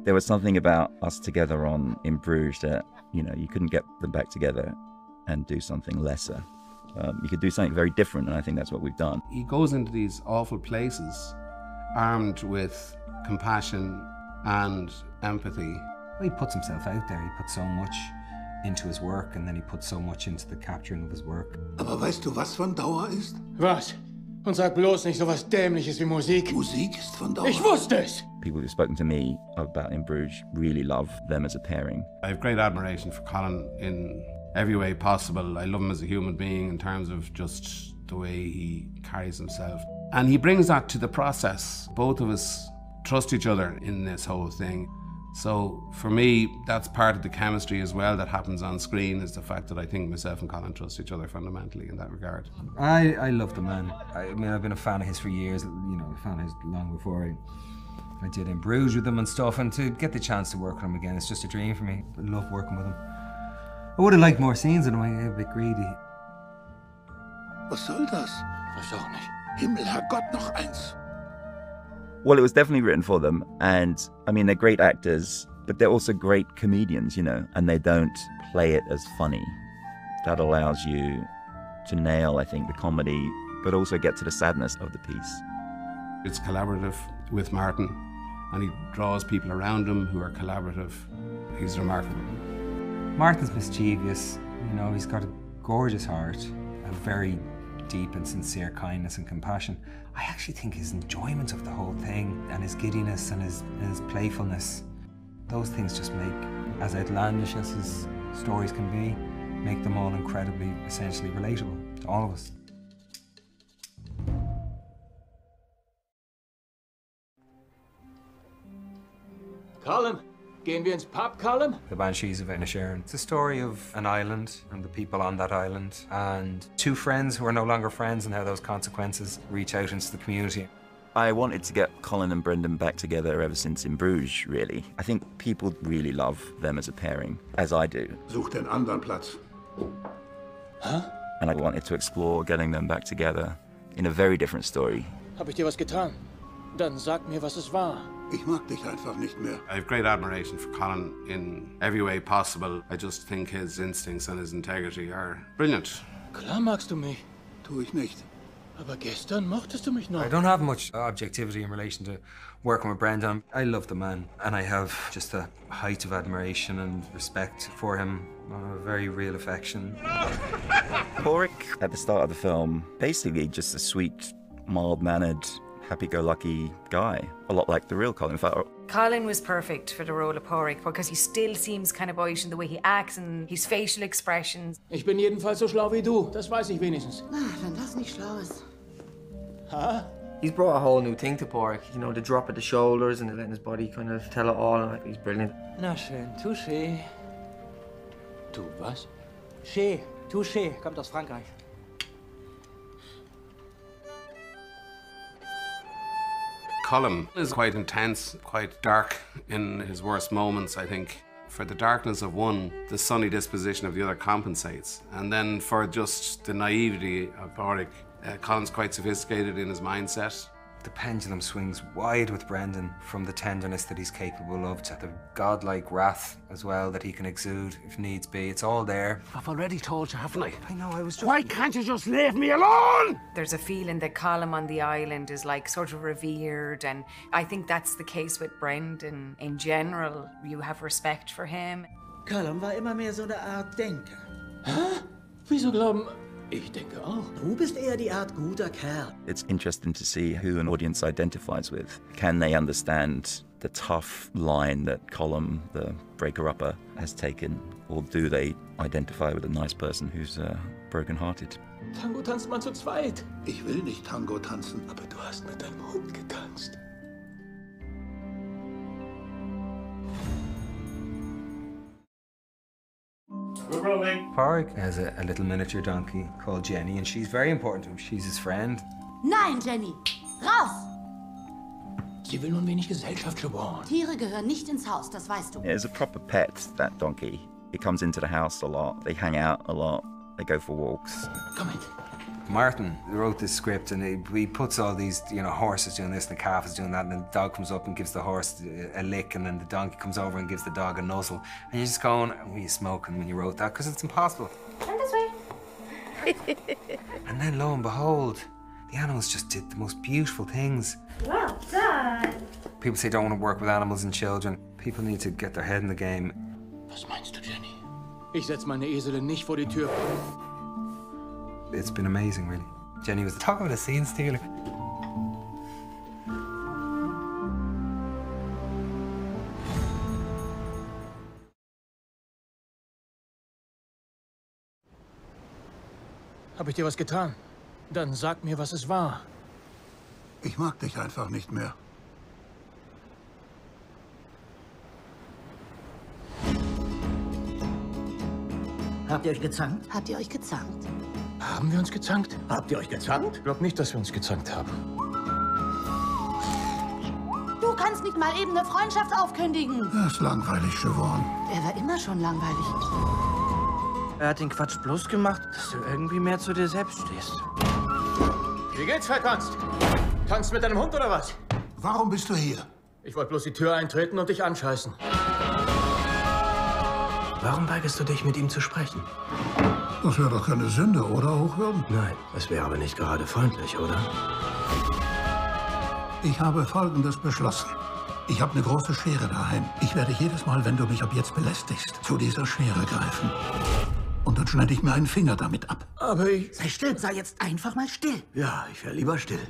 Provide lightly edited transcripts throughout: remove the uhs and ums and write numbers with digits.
There was something about us together in Bruges that, you know, you couldn't get them back together and do something lesser. You could do something very different, and I think that's what we've done. He goes into these awful places armed with compassion and empathy. Well, he puts himself out there. He puts so much into his work, and then he puts so much into the capturing of his work. Aber weißt du, was von Dauer ist? Was? Und sag bloß nicht so was Dämliches wie Musik. Musik ist von Dauer. Ich wusste es! People who've spoken to me about In Bruges really love them as a pairing. I have great admiration for Colin in every way possible. I love him as a human being in terms of just the way he carries himself. And he brings that to the process. Both of us trust each other in this whole thing. So for me, that's part of the chemistry as well that happens on screen, is the fact that I think myself and Colin trust each other fundamentally in that regard. I love the man. I mean, I've been a fan of his for years, you know, a fan of his long before I did In Bruges with him and stuff, and to get the chance to work with him again, it's just a dream for me. I love working with him. I would have liked more scenes in him, I'm a bit greedy. Was soll das? Weiß auch nicht. Himmel, Herrgott, noch eins. Well, it was definitely written for them, and I mean, they're great actors, but they're also great comedians, you know, and they don't play it as funny. That allows you to nail, I think, the comedy, but also get to the sadness of the piece. It's collaborative with Martin, and he draws people around him who are collaborative. He's remarkable. Martin's mischievous, you know, he's got a gorgeous heart, a very deep and sincere kindness and compassion. I actually think his enjoyment of the whole thing and his giddiness and his playfulness, those things just make, as outlandish as his stories can be, make them all incredibly, essentially relatable to all of us. Colin, gehen wir ins Pub, Colin? The Banshees of Inisherin. It's a story of an island and the people on that island, and two friends who are no longer friends, and how those consequences reach out into the community. I wanted to get Colin and Brendan back together ever since In Bruges, really. I think people really love them as a pairing, as I do. Such den anderen Platz. Huh? And I wanted to explore getting them back together in a very different story. Hab ich dir was getan? Dann sag mir, was es war. Ich mag dich einfach nicht mehr. I have great admiration for Colin in every way possible. I just think his instincts and his integrity are brilliant. Klar magst du mich. Tu ich nicht. Aber gestern mochtest du mich noch. I don't have much objectivity in relation to working with Brendan. I love the man, and I have just a height of admiration and respect for him, a very real affection. Pádraig, at the start of the film, basically just a sweet, mild-mannered, happy-go-lucky guy, a lot like the real Colin Farrell. Colin was perfect for the role of Pádraig because he still seems kind of Irish in the way he acts and his facial expressions. Ich bin jedenfalls so schlau wie du, das weiß ich wenigstens. Wenn das nicht schlau ist. Huh? He's brought a whole new thing to Pádraig, you know, the drop at the shoulders and letting his body kind of tell it all, and he's brilliant. Na schön, touché. Du was? Ché, touché, kommt aus Frankreich. Colin is quite intense, quite dark in his worst moments, I think. For the darkness of one, the sunny disposition of the other compensates. And then for just the naivety of Pádraig, Colin's quite sophisticated in his mindset. The pendulum swings wide with Brendan, from the tenderness that he's capable of to the godlike wrath as well that he can exude if needs be. It's all there. I've already told you, haven't I? I know, I was just... Why can't you just leave me alone? There's a feeling that Colin on the island is like sort of revered, and I think that's the case with Brendan. In general, you have respect for him. Colin war immer mehr so eine Art Denker. Hä? Wieso glauben... Ich denke auch. Du bist eher die Art guter Kerl. It's interesting to see who an audience identifies with. Can they understand the tough line that Colin, the breaker-upper, has taken? Or do they identify with a nice person who's broken-hearted? Tango tanzt man zu zweit. Ich will nicht Tango tanzen, aber du hast mit deinem Hund getanzt. We're rolling. Pádraig has a little miniature donkey called Jenny, and she's very important to him. She's his friend. Nein, Jenny! Raus! Sie will nun wenig Gesellschaft, Siobhan. Tiere gehören nicht ins Haus, das weißt du. It's a proper pet, that donkey. It comes into the house a lot. They hang out a lot. They go for walks. Komm mit. Martin wrote this script and he puts all these, you know, horses doing this and the calf is doing that, and then the dog comes up and gives the horse a lick, and then the donkey comes over and gives the dog a nuzzle. And you're just going, were you smoking when you wrote that? Because it's impossible. Come this way. And then lo and behold, the animals just did the most beautiful things. Well done. People say don't want to work with animals and children. People need to get their head in the game. Was meinst du, Jenny? Ich setz meine Eselin nicht vor die Tür. It's been amazing, really. Jenny was the talk of the scene stealer. Hab ich dir was getan? Dann sag mir, was es war. Ich mag dich einfach nicht mehr. Habt ihr euch gezankt? Habt ihr euch gezankt? Haben wir uns gezankt? Habt ihr euch gezankt? Ich glaub nicht, dass wir uns gezankt haben. Du kannst nicht mal eben eine Freundschaft aufkündigen. Er ist langweilig geworden. Er war immer schon langweilig. Er hat den Quatsch bloß gemacht, dass du irgendwie mehr zu dir selbst stehst. Wie geht's, vertanzt? Tanzt mit deinem Hund oder was? Warum bist du hier? Ich wollte bloß die Tür eintreten und dich anscheißen. Warum weigerst du dich, mit ihm zu sprechen? Das wäre doch keine Sünde, oder, Hochwürden? Nein, es wäre aber nicht gerade freundlich, oder? Ich habe Folgendes beschlossen. Ich habe eine große Schere daheim. Ich werde jedes Mal, wenn du mich ab jetzt belästigst, zu dieser Schere greifen. Und dann schneide ich mir einen Finger damit ab. Aber ich... Sei still, sei jetzt einfach mal still. Ja, ich wäre lieber still.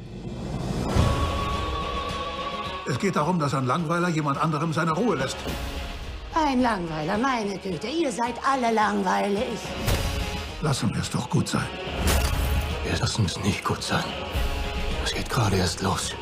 Es geht darum, dass ein Langweiler jemand anderem seine Ruhe lässt. Ein Langweiler, meine Güte, ihr seid alle langweilig. Lassen wir es doch gut sein. Wir lassen es nicht gut sein. Es geht gerade erst los.